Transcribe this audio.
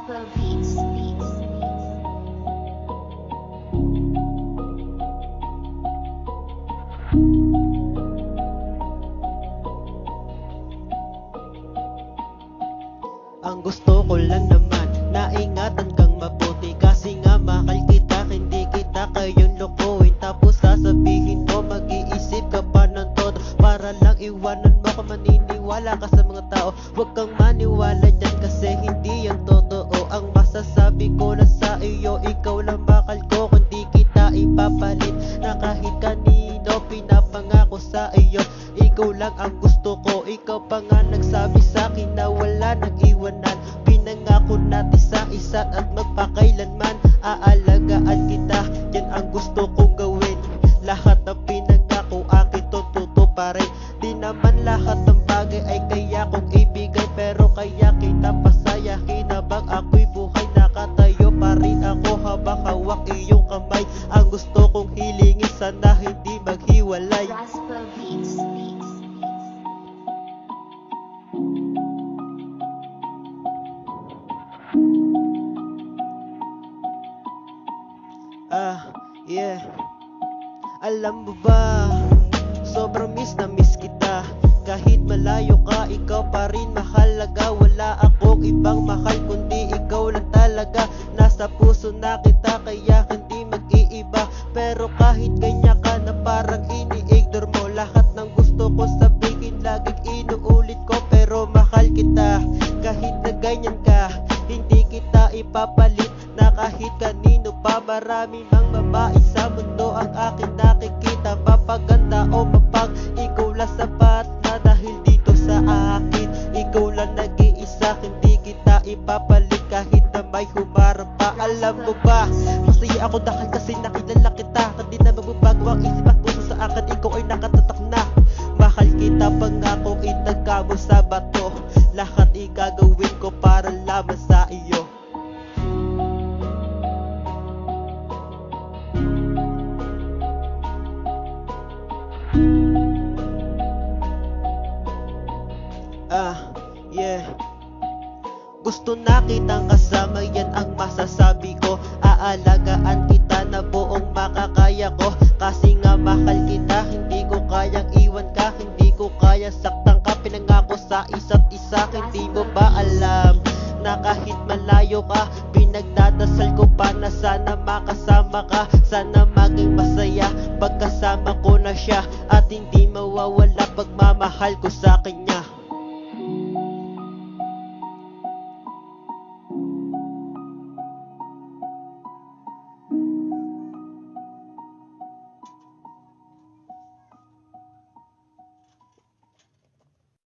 Raspa Beats. Ang gusto ko lang naman, naingatan kang mabuti. Kasi nga mahal kita, hindi kita kayong lokohin. Tapos sasabihin mo, mag-iisip ka pa ng todo, para lang iwanan mo ka, maniniwala ka sa mga tao. Huwag kang maniwala dyan kasi hindi yan totoo. Ang masasabi ko na sa iyo, ikaw lang mahal ko, kundi kita ipapalit. Na kahit kanino pinapangako sa iyo, ikaw lang ang gusto ko. Ikaw pa nga nagsabi sa akin na wala nang iwanan. Pinangako natin sa isa't at magpakailanman aalagaan kita, yan ang gusto kong gawin. Lahat ng pinangako akin tututuparin. Di naman lahat ng bagay ay kaya kong ibigay, pero kaya kita pasayahin habang ako'y buhay. Nakatayo pa rin ako habang hawak iyong kamay. Ang gusto kong hilingin, sana hindi maghiwalay. Raspa Beats. Yeah. Alam mo ba, sobrang miss na miss kita. Kahit malayo ka, ikaw pa rin mahalaga. Wala akong ibang mahal kundi ikaw lang talaga. Nasa puso na kita kaya hindi mag-iiba. Pero kahit ganyan ka na parang ini-ignore mo lahat ng gusto ko sabihin, laging inuulit ko. Pero mahal kita, kahit na ganyan ka, hindi kita ipapalit. Na kahit kanino pa, marami mang babae sa mundo ang akin nakikita. Mapaganda o mapang, ikaw lang sapat na dahil dito sa akin. Ikaw lang nag-iisa, hindi kita ipapalit kahit na may humarap pa. Alam mo ba, masaya ako dahil kasi nakilala kita. Hindi na magbabago ang isip at puso sa akin, ikaw ay nakatatak na. Mahal kita, pangakong itaga mo sa bato. Lahat igagawin ko para lamang sa iyo. Yeah. Gusto na kitang kasama, yan ang masasabi ko. Aalagaan kita na buong makakaya ko. Kasi nga mahal kita, hindi ko kayang iwan ka. Hindi ko kaya saktan ka, pinangako sa isa't isa. Hindi mo ba alam na kahit malayo ka, pinagdadasal ko pa na sana makasama ka. Sana maging masaya pagkasama ko na siya, at hindi mawawala pagmamahal ko sa kanya.